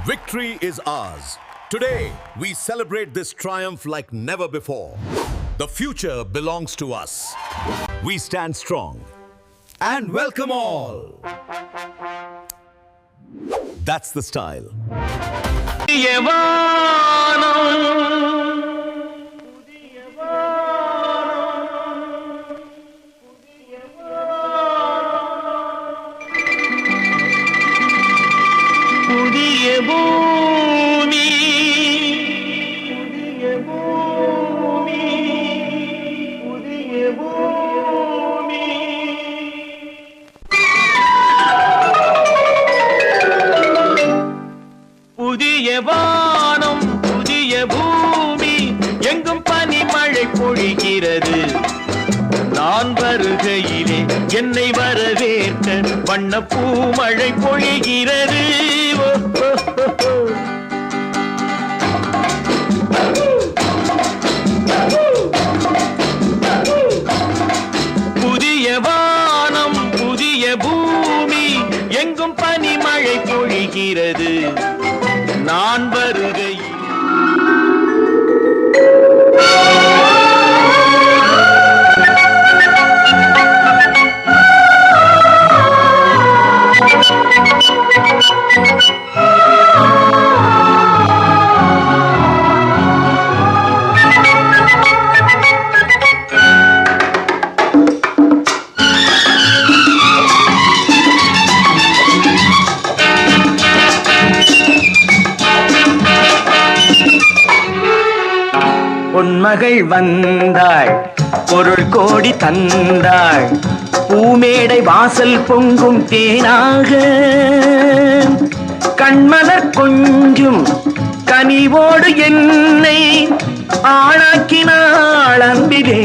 Victory is ours. Today, we celebrate this triumph like never before. The future belongs to us. We stand strong and welcome all. That's the style. புதிய வானம் புதிய பூமி எங்கும் பனி மழை பொழிகிறது. நான் வருகையிலே என்னை வரவேற்க வண்ண பூமழை பொழிகிறது. புதிய வானம் புதிய பூமி எங்கும் பனி மழை பொழிகிறது. நான் வருகை பொன்மகள் வந்தாள், பொருள் கோடி தந்தாள், பூமேடை வாசல் பொங்கும் தேனாக கண்மலர் கொஞ்சும் கனிவோடு என்னை ஆளாக்கினாள் அன்பிலே.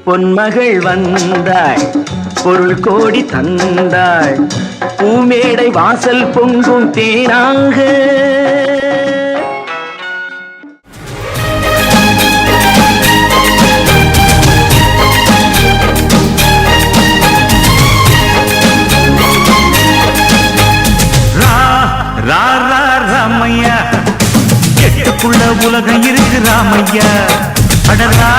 பொன்மகள் வந்தாள், பொருள் கோடி தந்தாள், பூமேடை வாசல் பொங்கும் தேனாக. ராமையா எட்டுக்குள்ள உலகம் இருக்கு ராமையா. அடரா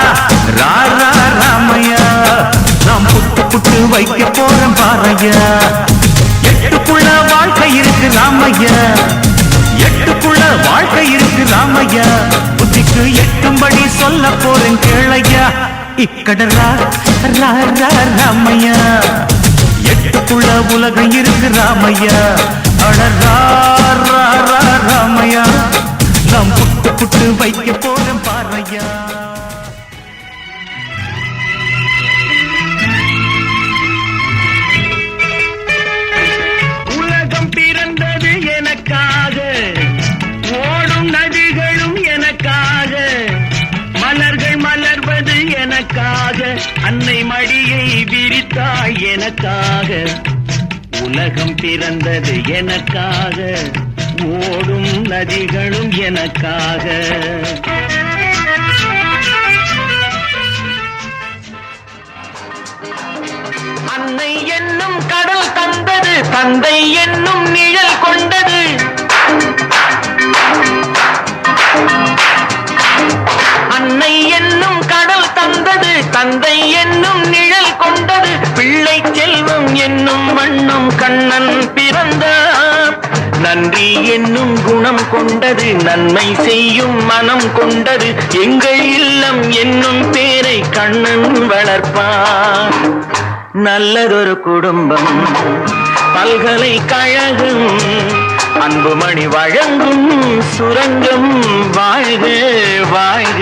ராமையா நாம் புட்டு புட்டு வைக்க போறோம் பாறையா. எட்டுக்குள்ள வாழ்க்கை இருக்கு ராமையா, எட்டுக்குள்ள வாழ்க்கை இருக்கு ராமையா. புத்திக்கு எட்டும்படி சொல்ல போறேன் கேளையா. இக்கடரா ராமையா எட்டுக்குள்ள உலகம் இருக்கு ராமையா. அடரா ராமையா நாம் புட்டு புட்டு வைக்க போறோம் பாறையா. உலகம் பிறந்தது எனக்காக, ஓடும் நதிகளும் எனக்காக, மலர்கள் மலர்வது எனக்காக, அன்னை மடியை விரித்தாய் எனக்காக. உலகம் பிறந்தது எனக்காக, ஓடும் நதிகளும் எனக்காக. அன்னை என்னும் கடல் தந்தது, தந்தை என்னும் நிழல் கொண்டது. அன்னை என்னும் கடல் தந்தது, தந்தை என்னும் நிழல் கொண்டது. பிள்ளை செல்வம் என்னும் வண்ணம் கண்ணன் பிறந்தார். நன்றி என்னும் குணம் கொண்டது, நன்மை செய்யும் மனம் கொண்டது. எங்கள் இல்லம் என்னும் பேரை கண்ணன் வளர்ப்பார். நல்லதொரு குடும்பம் பல்கலைக்கழகம், அன்புமணி வழங்கும் சுரங்கம். வாழ்க வாழ்க.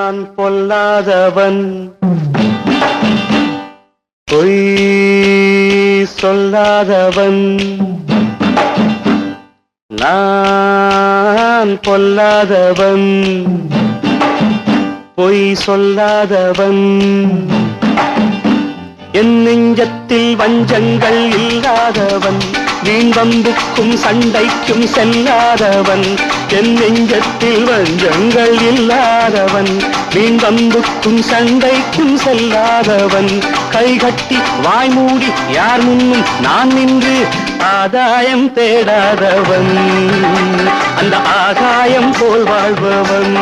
நான் பொல்லாதவன், பொய் சொல்லாதவன். நான் பொல்லாதவன், பொய் சொல்லாதவன். என் நெஞ்சத்தில் வஞ்சங்கள் இல்லாதவன், வீண் வம்புக்கும் சண்டைக்கும் செல்லாதவன். என் நெஞ்சத்தில் வஞ்சங்கள் இல்லாதவன் வீண்பம்புக்கும் சண்டைக்கும் செல்லாதவன் கைகட்டி வாய்மூடி யார் முன்னும் நான் நின்று ஆதாயம் தேடாதவன் அந்த ஆகாயம் போல் வாழ்பவன்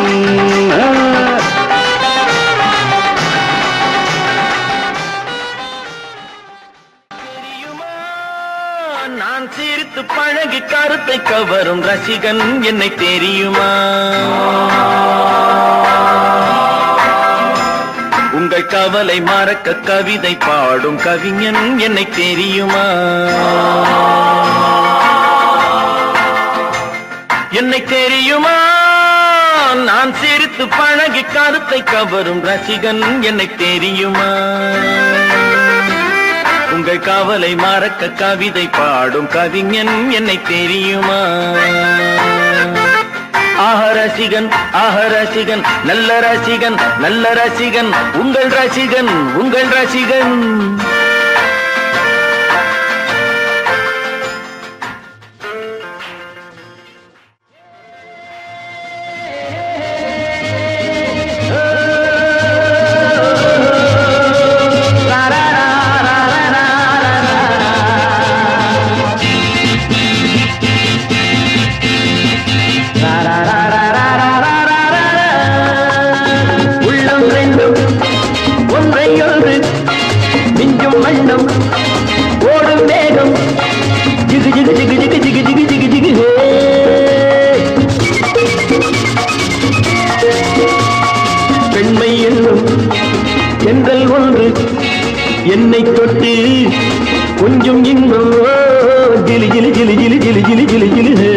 நான் சிரித்து பழகி கருத்தை கவரும் ரசிகன் என்னை தெரியுமா உங்கள் கவலை மறக்க கவிதை பாடும் கவிஞன் என்னை தெரியுமா என்னை தெரியுமா நான் சிரித்து பழகி கருத்தை கவரும் ரசிகன் என்னை தெரியுமா உங்கள் கவலை மறக்க கவிதை பாடும் கவிஞன் என்னை தெரியுமா ரசிகன் ரசிகன் நல்ல ரசிகன் நல்ல ரசிகன் உங்கள் ரசிகன் உங்கள் ரசிகன் ஓடும் வேகம் ஜிகு ஜிகு ஜிகு ஜிகு ஜிகு ஜிகு ஜிகு ஜிகு பெண்மை என்னும் எங்கள் ஒன்று என்னை தொட்டு கொஞ்சம் இன்னும் ஜிலி ஜிலி ஜிலி ஜிலி ஜிலி ஜிலி ஜிலி ஜிலி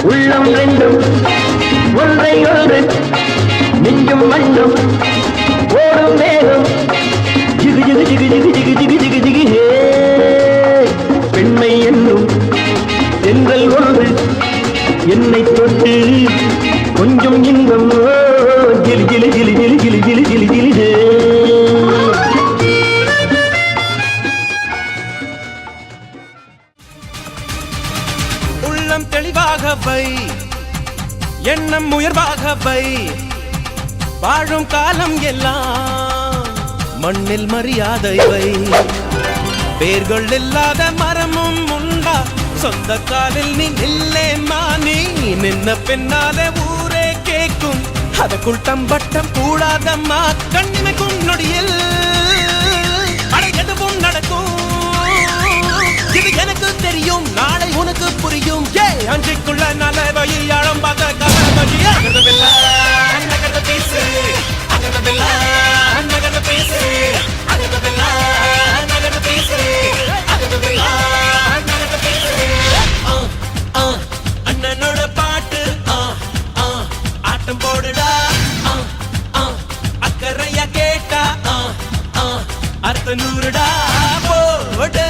உள்ளம் ரெண்டும் ஒன்றை ஒன்று நெஞ்சும் மண்ணும் ஓடும் வேகம் ஜிகு ஜிகு ஜிகு ஜிகு ஜிகு ஜிகு ஜிகு ஜிகு பெண்மை என்னும் தென்றல் ஒன்று என்னை தொட்டு கொஞ்சம் இன்பம் ஜிலி ஜிலி ஜிலி ஜிலி ஜிலி ஜிலி ஜிலி ஜிலி உள்ளம் தெளிவாக வை எண்ணம் உயர்வாக வை வாழும் காலம் எல்லாம் மண்ணில் மரியாதை வை வேர்கள் இல்லாத மரமும் உண்டா சொந்த காலில் நீ நில்லே மானி நின்ன பின்னாலே ஊரே கேட்கும் அதற்குள் தம்பட்டம் கூடாதம்மா கண்ணிமைக்கும் நொடியில் எதுவும் நடக்கும் இது எனக்கு தெரியும் நாளை உனக்கு புரியும் அன்றைக்குள்ள நல்ல வயில் யாழம் பார்த்த கவலை பேசு நகர்ந்து பேசு நகர்ந்து பேசு அண்ணனோட பாட்டு ஆட்டம் போடுடா அக்கறையா கேட்டா அர்த்த நூறுடா போடு